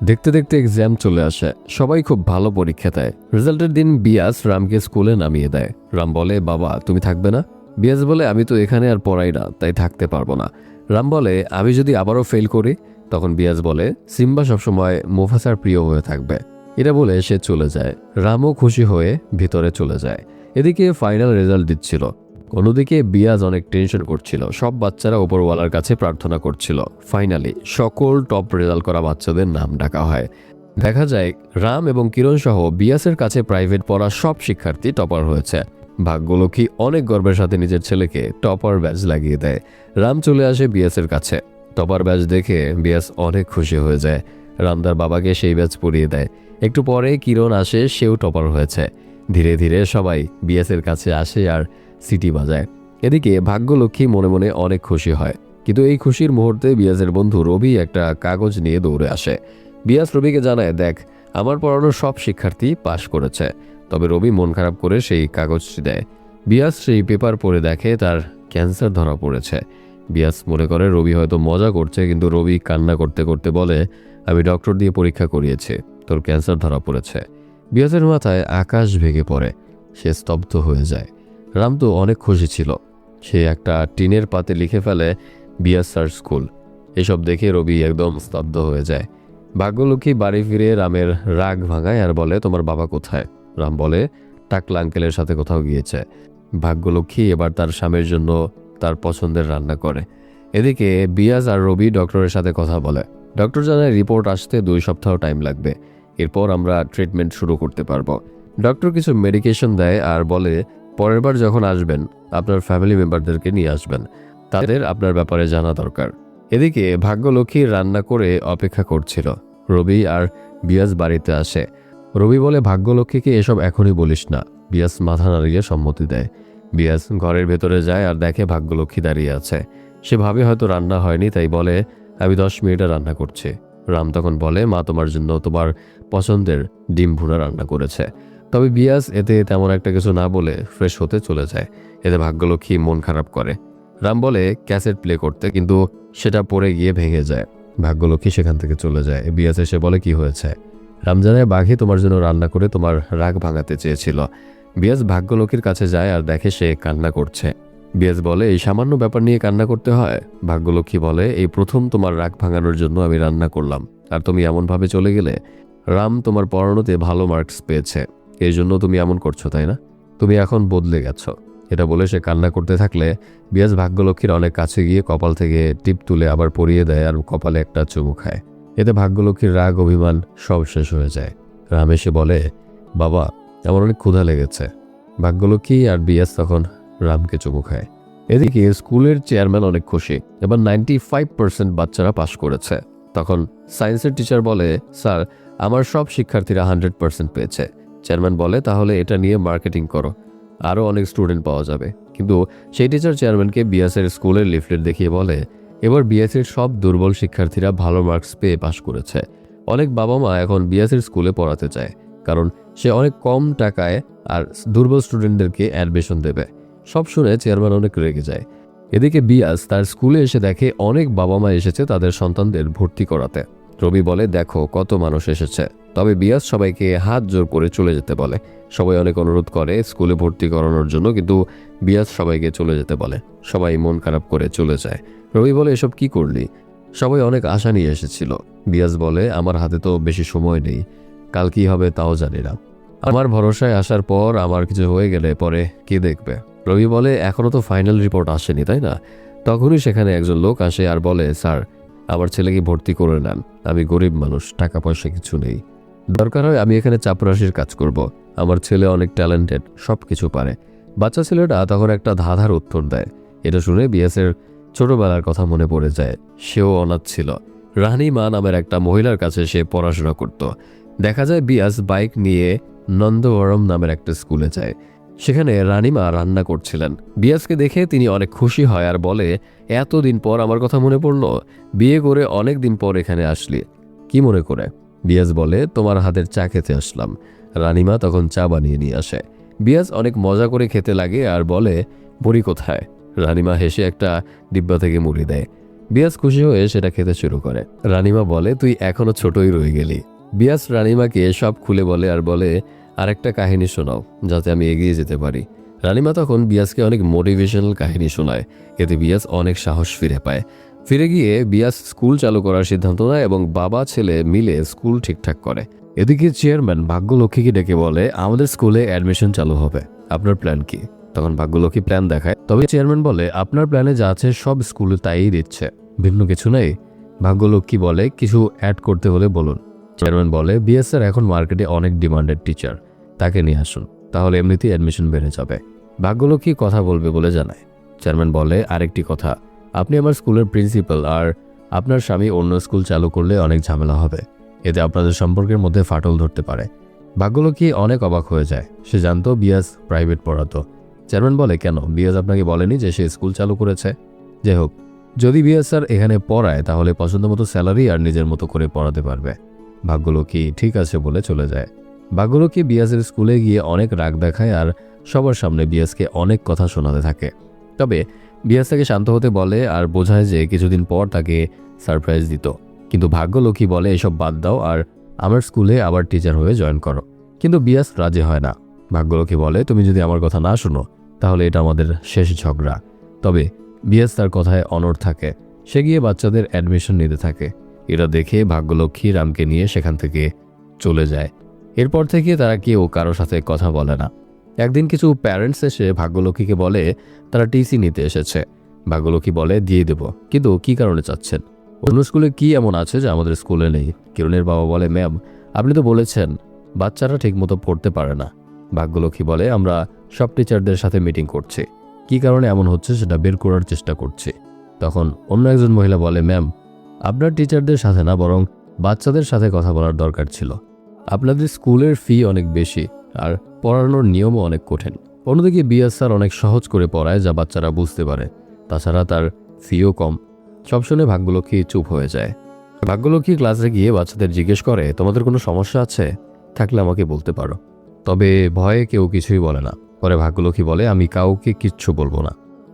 দেখতে দেখতে এক্সাম চলে আসে, সবাই খুব ভালো পরীক্ষা দেয়। রেজাল্টের দিন বিয়াস রামকে স্কুলে নামিয়ে দেয়। রাম বলে, বাবা তুমি থাকবে না? বিয়াস বলে, আমি তো এখানে আর পড়াই না, তাই থাকতে পারবো না। রাম বলে, আমি যদি আবারও ফেল করি? তখন বিয়াস বলে, সিম্বা সবসময় মুফাসার প্রিয় হয়ে থাকবে। এটা বলে সে চলে যায়। রামও খুশি হয়ে ভিতরে চলে যায়। এদিকে ফাইনাল রেজাল্ট দিচ্ছিল। অন্যদিকে বিয়াজ অনেক টেনশন করছিল। সব বাচ্চারা উপরওয়ালার কাছে প্রার্থনা করছিল ফাইনালি সকল টপ রেজাল্ট করা বাচ্চাদের নাম ডাকা হয়। দেখা যায় রাম এবং কিরণ সহ বিয়াসের কাছে প্রাইভেট পড়া সব শিক্ষার্থী টপার হয়েছে। ভাগ্যলক্ষ্মী অনেক গর্বের সাথে নিজের ছেলেকে টপার ব্যাজ লাগিয়ে দেয়। রাম চলে আসে বিয়াসের কাছে। টপার ব্যাজ দেখে বিয়াস অনেক খুশি হয়ে যায়। রামদার বাবাকে সেই ব্যাজ পরিয়ে দেয়। একটু পরে কিরণ আসে, সেও টপার হয়েছে। ধীরে ধীরে সবাই বিয়াসের কাছে আসে আর সিটি বাজায়। এদিকে ভাগ্যলক্ষ্মী মনে মনে অনেক খুশি হয়, কিন্তু এই খুশির মুহূর্তে বিয়াসের বন্ধু রবি একটা কাগজ নিয়ে দৌড়ে আসে। বিয়াস রবিকে জানায়, দেখ আমার পড়ানো সব শিক্ষার্থী পাশ করেছে। তবে রবি মন খারাপ করে সেই কাগজটি দেয়। বিয়াস সেই পেপার পড়ে দেখে তার ক্যান্সার ধরা পড়েছে। বিয়াস মনে করে রবি হয়তো মজা করছে, কিন্তু রবি কান্না করতে করতে বলে, আমি ডক্টর দিয়ে পরীক্ষা করিয়েছি, তোর ক্যান্সার ধরা পড়েছে। বিয়াসের মাথায় আকাশ ভেঙে পড়ে, সে স্তব্ধ হয়ে যায়। রাম তো অনেক খুশি ছিল। সে একটা টিনের পাতে লিখে ফেলে, বিয়াস স্যার স্কুল। এসব দেখে রবি একদম স্তব্ধ হয়ে যায়। ভাগ্যলক্ষ্মী বাড়ি ফিরে রামের রাগ ভাঙায় আর বলে, তোমার বাবা কোথায়? রাম বলে, টাকলা আঙ্কেলের সাথে কোথাও গিয়েছে। ভাগ্যলক্ষ্মী এবার তার স্বামীর জন্য তার পছন্দের রান্না করে। এদিকে বিয়াজ আর রবি ডক্টরের সাথে কথা বলে। ডক্টর জানায় রিপোর্ট আসতে 2 সপ্তাহ টাইম লাগবে, এরপর আমরা ট্রিটমেন্ট শুরু করতে পারবো। ডক্টর কিছু মেডিকেশন দেয় আর বলে পরের বার যখন আসবেন আপনার ফ্যামিলি মেম্বারদেরকে নিয়ে আসবেন, তাদের আপনার ব্যাপারে জানা দরকার। এদিকে ভাগ্যলক্ষ্মী রান্না করে অপেক্ষা করছিল। রবি আর বিয়াজ বাড়িতে আসে। রবি বলে ভাগ্যলক্ষ্মীকে এসব এখনই বলিস না। বিয়াজ মাথা নাড়িয়ে সম্মতি দেয়। বিয়াজ ঘরের ভেতরে যায় আর দেখে ভাগ্যলক্ষ্মী দাঁড়িয়ে আছে। সে ভাবে হয়তো রান্না হয়নি, তাই বলে আমি 10 মিনিটে রান্না করছি। রাম তখন বলে মা তোমার জন্য তোমার পছন্দের ডিম ভুনা রান্না করেছে। তবে বিয়াজ এতে তেমন একটা কিছু না বলে ফ্রেশ হতে চলে যায়। এতে ভাগ্যলক্ষ্মী মন খারাপ করে। রাম বলে ক্যাসেট প্লে করতে, কিন্তু সেটা পড়ে গিয়ে ভেঙে যায়। ভাগ্যলক্ষ্মী সেখান থেকে চলে যায়। বিয়াজ এসে বলে কি হয়েছে। রাম জানায় বাঘে তোমার জন্য রান্না করে তোমার রাগ ভাঙাতে চেয়েছিল। বিয়াজ ভাগ্যলক্ষ্মীর কাছে যায় আর দেখে সে কান্না করছে। বিয়াজ বলে এই সামান্য ব্যাপার নিয়ে কান্না করতে হয়। ভাগ্যলক্ষ্মী বলে এই প্রথম তোমার রাগ ভাঙানোর জন্য আমি রান্না করলাম, আর তুমি এমনভাবে চলে গেলে। রাম তোমার পড়ানোতে ভালো মার্কস পেয়েছে, এই জন্য তুমি এমন করছো, তাই না? তুমি এখন বদলে গেছো। এটা বলে সে কান্না করতে থাকলে বিয়াজ ভাগ্যলক্ষ্মীর অনেক কাছে গিয়ে কপাল থেকে টিপ তুলে আবার পরিয়ে দেয় আর কপালে একটা চুমু খায়। এতে ভাগ্যলক্ষ্মীর রাগ অভিমান সব শেষ হয়ে যায়। রাম এসে বলে বাবা আমার অনেক ক্ষুধা লেগেছে। ভাগ্যলক্ষ্মী আর বিয়াজ তখন রামকে চুমু খায়। এদিকে স্কুলের চেয়ারম্যান অনেক খুশি, এবার 95% বাচ্চারা পাশ করেছে। তখন সায়েন্সের টিচার বলে স্যার আমার সব শিক্ষার্থীরা 100% পেয়েছে। চেয়ারম্যান বলে তাহলে এটা নিয়ে মার্কেটিং করো, আরও অনেক স্টুডেন্ট পাওয়া যাবে। কিন্তু সেই টিচার চেয়ারম্যানকে বিয়াসের স্কুলের লিফলেট দেখিয়ে বলে এবার বিএসসির সব দুর্বল শিক্ষার্থীরা ভালো মার্কস পেয়ে পাশ করেছে। অনেক বাবা মা এখন বিএসসির স্কুলে পড়াতে চায়, কারণ সে অনেক কম টাকায় আর দুর্বল স্টুডেন্টদেরকে অ্যাডমিশন দেবে। সব শুনে চেয়ারম্যান অনেক রেগে যায়। এদিকে বিয়াস তার স্কুলে এসে দেখে অনেক বাবা মা এসেছে তাদের সন্তানদের ভর্তি করাতে। রবি বলে দেখো কত মানুষ এসেছে। তবে বিয়াস সবাইকে হাত জোর করে চলে যেতে বলে। সবাই অনেক অনুরোধ করে স্কুলে ভর্তি করানোর জন্য, কিন্তু বিয়াস সবাইকে চলে যেতে বলে। সবাই মন খারাপ করে চলে যায়। রবি বলে এসব কি করলি? সবাই অনেক আশা নিয়ে এসেছিল। বিয়াস বলে আমার হাতে তো বেশি সময় নেই, কাল কি হবে তাও জানি না। আমার ভরসায় আসার পর আমার কিছু হয়ে গেলে পরে কে দেখবে? রবি বলে এখনো তো ফাইনাল রিপোর্ট আসেনি, তাই না? তখনই সেখানে একজন লোক আসে আর বলে স্যার আমার ছেলেকে ভর্তি করে নেন, আমি গরিব মানুষ, টাকা পয়সা কিছু নেই। দরকার হয় আমি এখানে চাপরাশির কাজ করব। আমার ছেলে অনেক ট্যালেন্টেড, সব কিছু পারে। বাচ্চা ছেলেটা তখন একটা ধাঁধার উত্তর দেয়। এটা শুনে বিএসের ছোটবেলার কথা মনে পড়ে যায়। সেও অনাথ ছিল। রানীমা নামের একটা মহিলার কাছে সে পড়াশোনা করত। দেখা যায় বিয়াস বাইক নিয়ে নন্দবরম নামের একটা স্কুলে যায়। সেখানে রানীমা রান্না করছিলেন। বিয়াসকে দেখে তিনি অনেক খুশি হয় আর বলে এতদিন পর আমার কথা মনে পড়লো, বিয়ে করে অনেক দিন পর এখানে আসলি, কি মনে করে? বিয়াস বলে তোমার হাতের চা খেতে আসলাম। রানীমা তখন চা বানিয়ে নিয়ে আসে। বিয়াস অনেক মজা করে খেতে লাগে আর বলে বড়ি কোথায়? রানীমা হেসে একটা ডিব্বা থেকে মুড়ি দেয়। বিয়াস খুশি হয়ে সেটা খেতে শুরু করে। রানীমা বলে তুই এখনো ছোটই রয়ে গেলি। বিয়াস রানীমাকে সব খুলে বলে আর বলে আরেকটা কাহিনী শোনাও যাতে আমি এগিয়ে যেতে পারি। রানীমা তখন বিয়াসকে অনেক মোটিভেশনাল কাহিনী শোনায়। এতে বিয়াস অনেক সাহস ফিরে পায়। ফিরে গিয়ে বিয়াস স্কুল চালু করার সিদ্ধান্ত নেয় এবং বাবা ছেলে মিলে স্কুল ঠিকঠাক করে। এদিকে চেয়ারম্যান ভাগ্যলক্ষ্মীকে ডেকে বলে আমাদের স্কুলে অ্যাডমিশন চালু হবে, আপনার প্ল্যান কি? তখন ভাগ্যলক্ষ্মী প্ল্যান দেখায়। তবে চেয়ারম্যান বলে আপনার প্ল্যানে যা আছে সব স্কুলে তাই দিচ্ছে, ভিন্ন কিছু নেই। ভাগ্যলক্ষ্মী বলে কিছু অ্যাড করতে হলে বলুন। চেয়ারম্যান বলে বিএসআর এখন মার্কেটে অনেক ডিমান্ডেড টিচার, তাকে নিয়ে আসুন, তাহলে এমনিতেই অ্যাডমিশন বেড়ে যাবে। ভাগ্যলক্ষ্মী কথা বলবে বলে জানায়। চেয়ারম্যান বলে আরেকটি কথা, আপনি আমার স্কুলের প্রিন্সিপাল আর আপনার স্বামী অন্য স্কুল চালু করলে অনেক ঝামেলা হবে, এতে আপনাদের সম্পর্কের মধ্যে ফাটল ধরতে পারে। ভাগ্যলক্ষ্মী অনেক অবাক হয়ে যায়। সে জানতো বিয়াস প্রাইভেট পড়াতো। চেয়ারম্যান বলে কেন, বিয়াস আপনাকে বলেনি যে সে স্কুল চালু করেছে? যাই হোক, যদি বিয়াস স্যার এখানে পড়ায় তাহলে পছন্দ মতো স্যালারি আর নিজের মতো করে পড়াতে পারবে। ভাগ্যলক্ষ্মী ঠিক আছে বলে চলে যায়। ভাগ্যলক্ষ্মী বিয়াসের স্কুলে গিয়ে অনেক রাগ দেখায় আর সবার সামনে বিয়াসকে অনেক কথা শোনাতে থাকে। তবে বিয়াস তাকে শান্ত হতে বলে আর বোঝায় যে কিছুদিন পর তাকে সারপ্রাইজ দিত। কিন্তু ভাগ্যলক্ষ্মী বলে এসব বাদ দাও আর আমার স্কুলে আবার টিচার হয়ে জয়েন করো। কিন্তু বিয়াস রাজি হয় না। ভাগ্যলক্ষ্মী বলে তুমি যদি আমার কথা না শোনো তাহলে এটা আমাদের শেষ ঝগড়া। তবে বিয়াস তার কথায় অনড় থাকে। সে গিয়ে বাচ্চাদের অ্যাডমিশন নিতে থাকে। এটা দেখে ভাগ্যলক্ষ্মী রামকে নিয়ে সেখান থেকে চলে যায়। এরপর থেকে তারা কেউ কারো সাথে কথা বলে না। একদিন কিছু প্যারেন্টস এসে ভাগ্যলক্ষ্মীকে বলে তারা টিসি নিতে এসেছে। ভাগ্যলক্ষ্মী বলে দিয়ে দেব, কিন্তু কি কারণে চাচ্ছেন? অন্য স্কুলে কি এমন আছে যে আমাদের স্কুলে নেই? কিরণের বাবা বলে, ম্যাম আপনি তো বলেছেন বাচ্চারা ঠিকমতো পড়তে পারে না। ভাগ্যলক্ষ্মী বলে, আমরা সব টিচারদের সাথে মিটিং করছি, কি কারণে এমন হচ্ছে সেটা বের করার চেষ্টা করছি। তখন অন্য একজন মহিলা বলে, ম্যাম আপনার টিচারদের সাথে না, বরং বাচ্চাদের সাথে কথা বলার দরকার ছিল। আপনাদের স্কুলের ফি অনেক বেশি আর পড়ানোর নিয়মও অনেক কঠিন। অন্যদিকে বিএস স্যার অনেক সহজ করে পড়ায় যা বাচ্চারা বুঝতে পারে, তাছাড়া তার ফিও কম। সব শুনে ভাগ্যলক্ষ্মী চুপ হয়ে যায়। ভাগ্যলক্ষ্মী ক্লাসে গিয়ে বাচ্চাদের জিজ্ঞেস করে, তোমাদের কোনো সমস্যা আছে? থাকলে আমাকে বলতে পারো। তবে ভয়ে কেউ কিছুই বলে না। পরে ভাগ্যলক্ষ্মী বলে, আমি কাউকে কিচ্ছু বলবো না।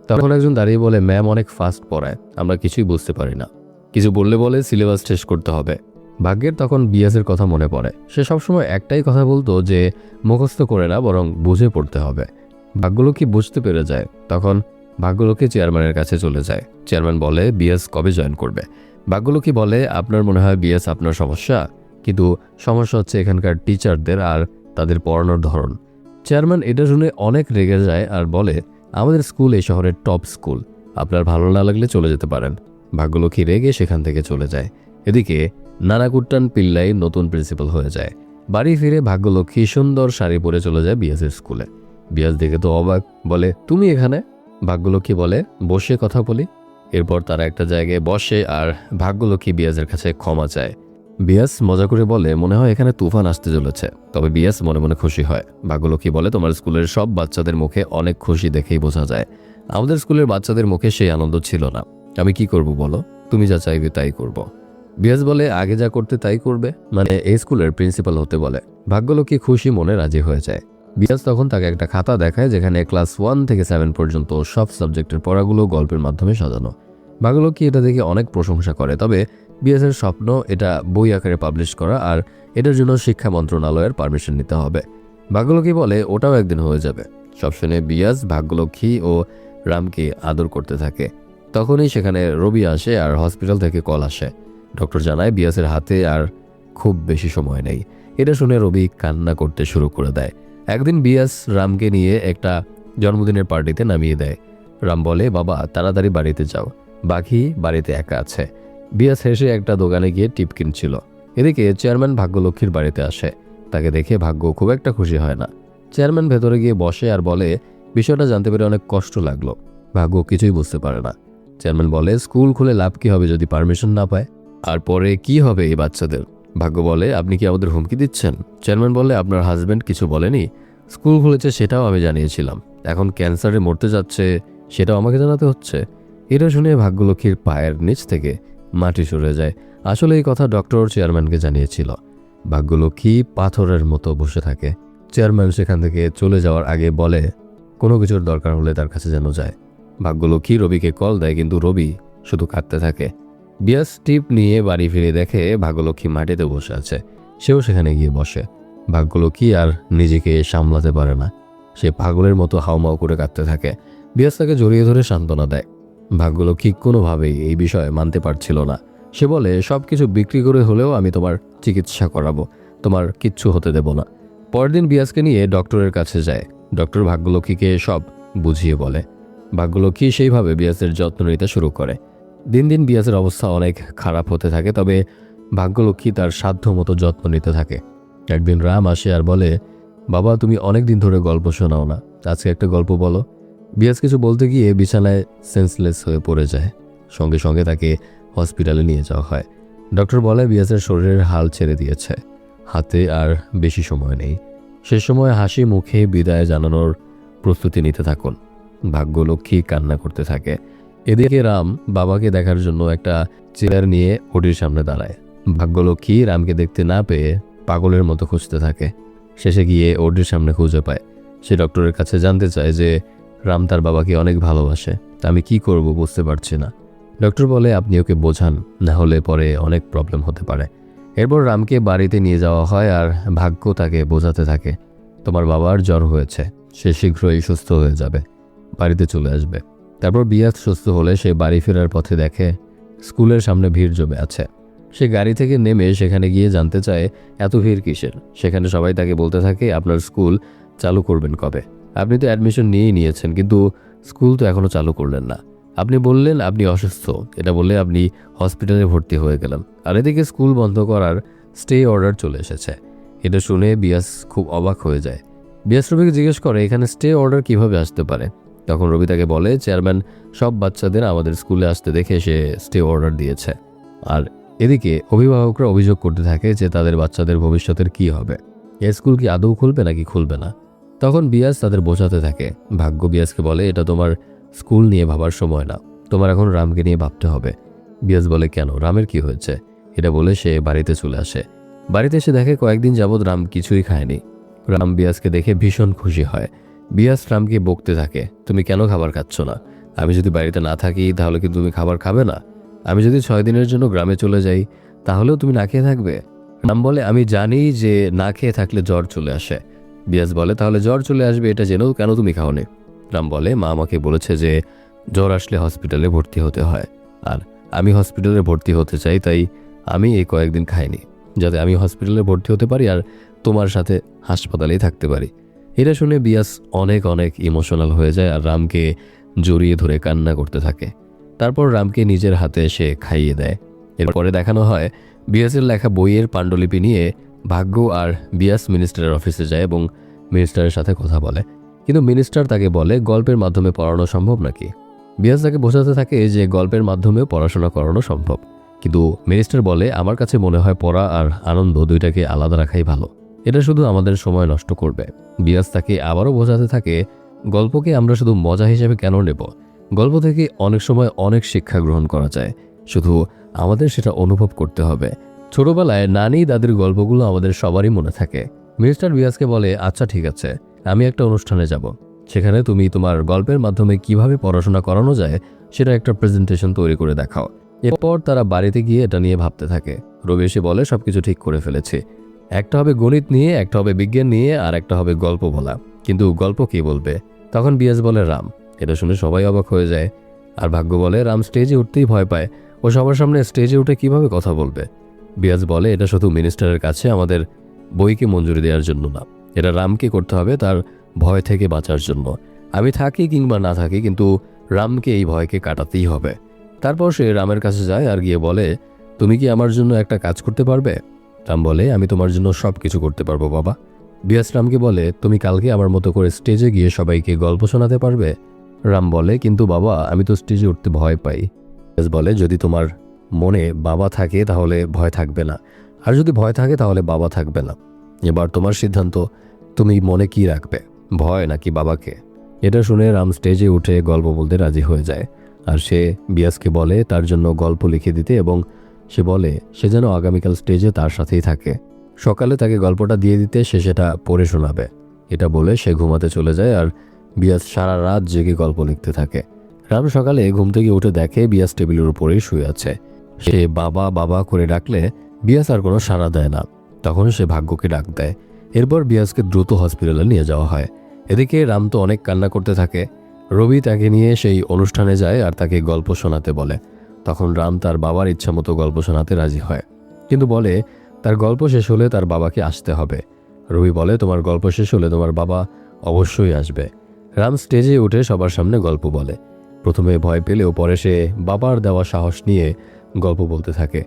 তখন একজন দাঁড়িয়ে বলে, ম্যাম অনেক ফাস্ট পড়ায়, আমরা কিছুই বুঝতে পারি না। কিছু বলে সিলেবাস শেষ করতে হবে। ভাগ্যের তখন বিএসের কথা মনে পড়ে। সে সবসময় একটাই কথা বলতো যে মুখস্থ করে না, বরং বুঝে পড়তে হবে। ভাগ্যলক্ষ্মী বুঝতে পেরে যায়। তখন ভাগ্যলক্ষ্মী চেয়ারম্যানের কাছে চলে যায়। চেয়ারম্যান বলে, বিএস কবে জয়েন করবে? ভাগ্যলক্ষ্মী বলে, আপনার মনে হয় বিএস আপনার সমস্যা, কিন্তু সমস্যা হচ্ছে এখানকার টিচারদের আর তাদের পড়ানোর ধরন। চেয়ারম্যান এটা শুনে অনেক রেগে যায় আর বলে, আমাদের স্কুল এই শহরের টপ স্কুল, আপনার ভালো না লাগলে চলে যেতে পারেন। ভাগ্যলক্ষ্মী রেগে সেখান থেকে চলে যায়। এদিকে নানাকুট্টান পিল্লাই নতুন প্রিন্সিপাল হয়ে যায়। বাড়ি ফিরে ভাগ্যলক্ষ্মী সুন্দর শাড়ি পরে চলে যায় বিএসের স্কুলে। বিএস দেখে তো অবাক, বলে, তুমি এখানে? ভাগ্যলক্ষ্মী বলে, বসে কথা বলি। এরপর তারা একটা জায়গায় বসে আর ভাগ্যলক্ষ্মী বিএসের কাছে ক্ষমা চায়। বিএস মজা করে বলে, মনে হয় এখানে তুফান আসতে চলেছে। তবে বিএস মনে মনে খুশি হয়। ভাগ্যলক্ষ্মী বলে, তোমার স্কুলের সব বাচ্চাদের মুখে অনেক খুশি দেখেই বোঝা যায়। আমাদের স্কুলের বাচ্চাদের মুখে সেই আনন্দ ছিল না। আমি কি করব বলো? তুমি যা চাইবে তাই করব। বিএস বলে, আগে যা করতে তাই করবে, মানে এই স্কুলের প্রিন্সিপাল হতে বলে। ভাগ্যলক্ষ্মী খুশি মনে রাজি হয়ে যায়। বিএস তখন তাকে একটা খাতা দেখায় যেখানে ক্লাস 1 থেকে 7 পর্যন্ত সব সাবজেক্টের পড়াগুলো গল্পের মাধ্যমে সাজানো। ভাগ্যলক্ষ্মী এটা দেখে অনেক প্রশংসা করে। তবে বিএস এর স্বপ্ন এটা বই আকারে পাবলিশ করা, আর এটার জন্য শিক্ষা মন্ত্রণালয়ের পারমিশন নিতে হবে। ভাগ্যলক্ষ্মী বলে, ওটাও একদিন হয়ে যাবে। সব শুনে বিএস ভাগ্যলক্ষ্মী ও রামকে আদর করতে থাকে। তখনই সেখানে রবি আসে আর হসপিটাল থেকে কল আসে। ডক্টর জানায় বিএসের হাতে আর খুব বেশি সময় নেই। এটা শুনে রবি কান্না করতে শুরু করে দেয়। একদিন বিএস রামকে নিয়ে একটা জন্মদিনের পার্টিতে নামিয়ে দেয়। রাম বলে, বাবা তাড়াতাড়ি বাড়িতে যাও, বাকি বাড়িতে একা আছে। বিএস হেসে একটা দোকানে গিয়ে টিপ কিনছিল। এদিকে চেয়ারম্যান ভাগ্যলক্ষ্মীর বাড়িতে আসে। তাকে দেখে ভাগ্য খুব একটা খুশি হয় না। চেয়ারম্যান ভেতরে গিয়ে বসে আর বলে, বিষয়টা জানতে পেরে অনেক কষ্ট লাগলো। ভাগ্য কিছুই বুঝতে পারে না। চেয়ারম্যান বলে, স্কুল খুলে লাভ কি হবে যদি পারমিশন না পায়? আর পরে কি হবে এই বাচ্চাদের? ভাগ্য বলে, আপনি কি আমাদের হুমকি দিচ্ছেন? চেয়ারম্যান বলে, আপনার হাজব্যান্ড কিছু বলেনি? স্কুল খুলেছে সেটাও আমি জানিয়েছিলাম, এখন ক্যান্সারে মরতে যাচ্ছে সেটাও আমাকে জানাতে হচ্ছে? এটা শুনে ভাগ্যলক্ষ্মীর পায়ের নিচ থেকে মাটি সরে যায়। আসলে এই কথা ডক্টর চেয়ারম্যানকে জানিয়েছিল। ভাগ্যলক্ষ্মী পাথরের মতো বসে থাকে। চেয়ারম্যান সেখান থেকে চলে যাওয়ার আগে বলে, কোনো কিছুর দরকার হলে তার কাছে যেন যায়। ভাগ্যলক্ষ্মী রবিকে কল দেয়, কিন্তু রবি শুধু কাঁদতে থাকে। বিয়াস টিপ নিয়ে বাড়ি ফিরে দেখে ভাগ্যলক্ষ্মী মাটিতে বসে আছে। সেও সেখানে গিয়ে বসে। ভাগ্যলক্ষ্মী আর নিজেকে সামলাতে পারে না। সে পাগলের মতো হাউমাউ করে কাঁদতে থাকে। বিয়াস তাকে জড়িয়ে ধরে সান্ত্বনা দেয়। ভাগ্যলক্ষ্মী কোনোভাবেই এই বিষয়ে মানতে পারছিল না। সে বলে, সব কিছু বিক্রি করে হলেও আমি তোমার চিকিৎসা করাবো, তোমার কিচ্ছু হতে দেব না। পরের দিন বিয়াসকে নিয়ে ডক্টরের কাছে যায়। ডক্টর ভাগ্যলক্ষ্মীকে সব বুঝিয়ে বলে। ভাগ্যলক্ষ্মী সেইভাবে বিয়াসের যত্ন নিতে শুরু করে। দিন দিন বিয়াসের অবস্থা অনেক খারাপ হতে থাকে, তবে ভাগ্যলক্ষ্মী তার সাধ্য মতো যত্ন নিতে থাকে। একদিন রাম আসে আর বলে, বাবা তুমি অনেক দিন ধরে গল্প শোনাও না, আজকে একটা গল্প বলো। বিয়াস কিছু বলতে গিয়ে বিছানায় সেন্সলেস হয়ে পড়ে যায়। সঙ্গে সঙ্গে তাকে হসপিটালে নিয়ে যাওয়া হয়। ডক্টর বলে, বিয়াসের শরীরের হাল ছেড়ে দিয়েছে, হাতে আর বেশি সময় নেই। সে সময় হাসি মুখে বিদায় জানানোর প্রস্তুতি নিতে থাকুন। ভাগ্যলক্ষ্মী কান্না করতে থাকে। এদিকে রাম বাবাকে দেখার জন্য একটা চেয়ার নিয়ে ওটির সামনে দাঁড়ায়। ভাগ্যলক্ষ্মী রামকে দেখতে না পেয়ে পাগলের মতো খুঁজতে থাকে। শেষে গিয়ে ওটির সামনে খুঁজে পায়। সে ডক্টরের কাছে জানতে চায় যে রাম তার বাবাকে অনেক ভালোবাসে, তা আমি কি করব বুঝতে পারছি না। ডক্টর বলে, আপনি ওকে বোঝান, না হলে পরে অনেক প্রবলেম হতে পারে। এরপর রামকে বাড়িতে নিয়ে যাওয়া হয় আর ভাগ্য তাকে বোঝাতে থাকে, তোমার বাবার জ্বর হয়েছে, সে শীঘ্রই সুস্থ হয়ে যাবে, বাড়িতে চলে আসবে। তারপর বিয়াস সুস্থ হলে সে বাড়ি ফেরার পথে দেখে স্কুলের সামনে ভিড় জমে আছে। সে গাড়ি থেকে নেমে সেখানে গিয়ে জানতে চায় এত ভিড় কিসের। সেখানে সবাই তাকে বলতে থাকে, আপনার স্কুল চালু করবেন কবে? আপনি তো অ্যাডমিশন নিয়েই নিয়েছেন, কিন্তু স্কুল তো এখনো চালু করলেন না। আপনি বললেন আপনি অসুস্থ, এটা বললে আপনি হসপিটালে ভর্তি হয়ে গেলেন, আর এদিকে স্কুল বন্ধ করার স্টে অর্ডার চলে এসেছে। এটা শুনে বিয়াস খুব অবাক হয়ে যায়। বিয়াস রবিকে জিজ্ঞেস করে এখানে স্টে অর্ডার কিভাবে আসতে পারে। তখন রবি তাকে বলে চেয়ারম্যান সব বাচ্চাদের আমাদের স্কুলে আসতে দেখে সে স্টে অর্ডার দিয়েছে। আর এদিকে অভিভাবকরা অভিযোগ করতে থাকে যে তাদের বাচ্চাদের ভবিষ্যতের কি হবে, এ স্কুল কি আদৌ খুলবে নাকি খুলবে না। তখন বিয়াস তাদের বোঝাতে থাকে। ভাগ্য বিয়াসকে বলে এটা তোমার স্কুল নিয়ে ভাবার সময় না, তোমার এখন রামকে নিয়ে ভাবতে হবে। বিয়াস বলে কেন, রামের কি হয়েছে? এটা বলে সে বাড়িতে চলে আসে। বাড়িতে এসে দেখে কয়েকদিন যাবৎ রাম কিছুই খায়নি। রাম বিয়াসকে দেখে ভীষণ খুশি হয়। বিয়াস রামকে বকতে থাকে, তুমি কেন খাবার খাচ্ছ না? আমি যদি বাড়িতে না থাকি তাহলে কি তুমি খাবার খাবে না? আমি যদি 6 দিনের জন্য গ্রামে চলে যাই তাহলেও তুমি না খেয়ে থাকবে? রাম বলে আমি জানি যে না খেয়ে থাকলে জ্বর চলে আসে। বিয়াস বলে তাহলে জ্বর চলে আসবে এটা জেনেও কেন তুমি খাওনি? রাম বলে মা আমাকে বলেছে যে জ্বর আসলে হসপিটালে ভর্তি হতে হয়, আর আমি হসপিটালে ভর্তি হতে চাই, তাই আমি এই কয়েকদিন খাইনি, যাতে আমি হসপিটালে ভর্তি হতে পারি আর তোমার সাথে হাসপাতালেই থাকতে পারি। এটা শুনে বিয়াস অনেক অনেক ইমোশনাল হয়ে যায় আর রামকে জড়িয়ে ধরে কান্না করতে থাকে। তারপর রামকে নিজের হাতে এসে খাইয়ে দেয়। এরপরে দেখানো হয় বিয়াসের লেখা বইয়ের পাণ্ডুলিপি নিয়ে ভাগ্য আর বিয়াস মিনিস্টারের অফিসে যায় এবং মিনিস্টারের সাথে কথা বলে। কিন্তু মিনিস্টার তাকে বলে গল্পের মাধ্যমে পড়ানো সম্ভব নাকি। বিয়াস তাকে বোঝাতে থাকে যে গল্পের মাধ্যমেও পড়াশোনা করানো সম্ভব, কিন্তু মিনিস্টার বলে আমার কাছে মনে হয় পড়া আর আনন্দ দুইটাকে আলাদা রাখাই ভালো, এটা শুধু আমাদের সময় নষ্ট করবে। বিয়াস তাকে আবারও বোঝাতে থাকে গল্পকে আমরা শুধু মজা হিসেবে কেন নেব, গল্প থেকে অনেক সময় অনেক শিক্ষা গ্রহণ করা যায়, শুধু আমাদের সেটা অনুভব করতে হবে। ছোটবেলায় নানি দাদির গল্পগুলো আমাদের সবারই মনে থাকে। মিনিস্টার বিয়াসকে বলে আচ্ছা ঠিক আছে, আমি একটা অনুষ্ঠানে যাব, সেখানে তুমি তোমার গল্পের মাধ্যমে কিভাবে পড়াশোনা করানো যায় সেটা একটা প্রেজেন্টেশন তৈরি করে দেখাও। এরপর তারা বাড়িতে গিয়ে এটা নিয়ে ভাবতে থাকে। রবি এসে বলে সবকিছু ঠিক করে ফেলেছি, একটা হবে গণিত নিয়ে, একটা হবে বিজ্ঞান নিয়ে, আর একটা হবে গল্প বলা, কিন্তু গল্প কে বলবে? তখন বিয়াস বলে রাম। এটা শুনে সবাই অবাক হয়ে যায়। আর ভাগ্য বলে রাম স্টেজে উঠতেই ভয় পায়, ও সবার সামনে স্টেজে উঠে কিভাবে কথা বলবে। বিয়াস বলে এটা শুধু মিনিস্টারের কাছে আমাদের বইকে মঞ্জুরি দেওয়ার জন্য না, এটা রামকে করতে হবে তার ভয় থেকে বাঁচার জন্য। আমি থাকি কিংবা না থাকি, কিন্তু রামকে এই ভয়কে কাটাতেই হবে। তারপর সে রামের কাছে যায় আর গিয়ে বলে তুমি কি আমার জন্য একটা কাজ করতে পারবে? রাম বলে আমি তোমার জন্য সব কিছু করতে পারবো বাবা। বিয়াস রামকে বলে তুমি কালকে আমার মতো করে স্টেজে গিয়ে সবাইকে গল্প শোনাতে পারবে? রাম বলে কিন্তু বাবা আমি তো স্টেজে উঠতে ভয় পাই। বিয়াস বলে যদি তোমার মনে বাবা থাকে তাহলে ভয় থাকবে না, আর যদি ভয় থাকে তাহলে বাবা থাকবে না। এবার তোমার সিদ্ধান্ত, তুমি মনে কি রাখবে, ভয় নাকি বাবাকে? এটা শুনে রাম স্টেজে উঠে গল্প বলতে রাজি হয়ে যায়। আর সে বিয়াসকে বলে তার জন্য গল্প লিখে দিতে এবং সে বলে সে যেন আগামীকাল স্টেজে তার সাথেই থাকে। সকালে তাকে গল্পটা দিয়ে দিতে সে সেটা পড়ে শোনাবে। এটা বলে সে ঘুমাতে চলে যায় আর বিয়াস সারা রাত জেগে গল্প লিখতে থাকে। রাম সকালে ঘুম থেকে উঠে দেখে বিয়াস টেবিলের উপরেই শুয়ে আছে। সে বাবা বাবা করে ডাকলে বিয়াস আর কোনো সাড়া দেয় না। তখন সে ভাগ্যকে ডাক দেয়। এরপর বিয়াসকে দ্রুত হসপিটালে নিয়ে যাওয়া হয়। এদিকে রাম তো অনেক কান্না করতে থাকে। রবি তাকে নিয়ে সেই অনুষ্ঠানে যায় আর তাকে গল্প শোনাতে বলে। তখন রাম তার বাবার ইচ্ছা মতো গল্প শোনাতে রাজি হয়, কিন্তু বলে তার গল্প শেষ হলে তার বাবাকে আসতে হবে। রবি বলে তোমার গল্প শেষ হলে তোমার বাবা অবশ্যই আসবে। রাম স্টেজে উঠে সবার সামনে গল্প বলে। প্রথমে ভয় পেলেও পরে সে বাবার দেওয়া সাহস নিয়ে গল্প বলতে থাকে।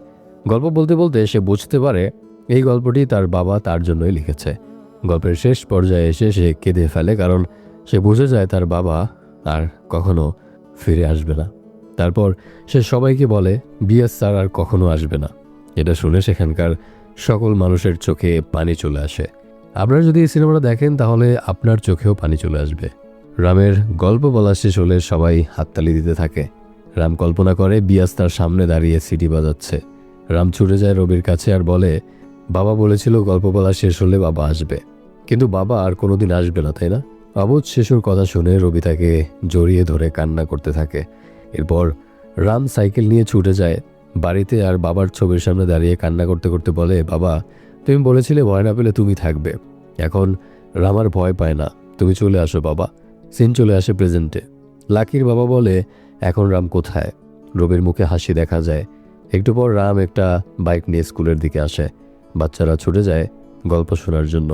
গল্প বলতে বলতে সে বুঝতে পারে এই গল্পটি তার বাবা তার জন্যই লিখেছে। গল্পের শেষ পর্যায়ে এসে সে কেঁদে ফেলে, কারণ সে বুঝে যায় তার বাবা আর কখনো ফিরে আসবে না। তারপর সে সবাইকে বলে বিয়াস স্যার আর কখনো আসবে না। এটা শুনে সেখানকার সকল মানুষের চোখে পানি চলে আসে। আপনারা যদি এই সিনেমাটা দেখেন তাহলে আপনার চোখেও পানি চলে আসবে। রামের গল্প বলা শেষ হলে সবাই হাততালি দিতে থাকে। রাম কল্পনা করে বিয়াস তার সামনে দাঁড়িয়ে সিটি বাজাচ্ছে। রাম ছুটে যায় রবির কাছে আর বলে বাবা বলেছিল গল্প বলা শেষ হলে বাবা আসবে, কিন্তু বাবা আর কোনোদিন আসবে না, তাই না? অবুঝ শিশুর কথা শুনে রবি তাকে জড়িয়ে ধরে কান্না করতে থাকে। এরপর রাম সাইকেল নিয়ে ছুটে যায় বাড়িতে আর বাবার ছবির সামনে দাঁড়িয়ে কান্না করতে করতে বলে বাবা তুমি বলেছিলে ভয় না পেলে তুমি থাকবে, এখন রাম আর ভয় পায় না, তুমি চলে আসো বাবা। সিন চলে আসে প্রেজেন্টে। লাকির বাবা বলে এখন রাম কোথায়? রবির মুখে হাসি দেখা যায়। একটু পর রাম একটা বাইক নিয়ে স্কুলের দিকে আসে। বাচ্চারা ছুটে যায় গল্প শোনার জন্য,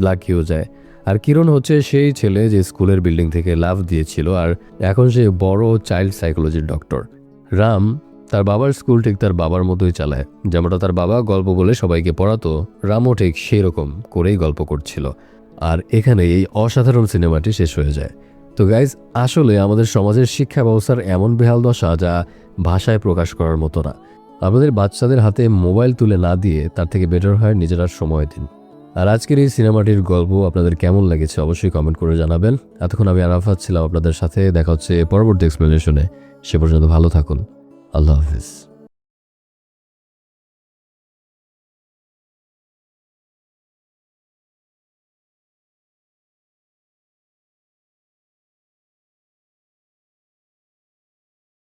লাকিও যায়। আর কিরণ হচ্ছে সেই ছেলে যে স্কুলের বিল্ডিং থেকে লাফ দিয়েছিল, আর এখন সে বড় চাইল্ড সাইকোলজির ডক্টর। রাম তার বাবার স্কুল ঠিক তার বাবার মতোই চালায়। যেমনটা তার বাবা গল্প বলে সবাইকে পড়াতো, রামও ঠিক সেই রকম করেই গল্প করছিল। আর এখানে এই অসাধারণ সিনেমাটি শেষ হয়ে যায়। তো গাইজ, আসলে আমাদের সমাজের শিক্ষা ব্যবস্থার এমন বেহাল দশা যা ভাষায় প্রকাশ করার মতো না। আপনাদের বাচ্চাদের হাতে মোবাইল তুলে না দিয়ে তার থেকে বেটার হয় নিজেরা সময় দিন। আর আজকের এই সিনেমাটির গল্প আপনাদের কেমন লেগেছে অবশ্যই কমেন্ট করে জানাবেন। এতক্ষণ আমি আরাফাত ছিলাম আপনাদের সাথে। দেখা হচ্ছে পরবর্তী এক্সপ্লেনেশনে। সে পর্যন্ত ভালো থাকুন। আল্লাহ হাফিজ।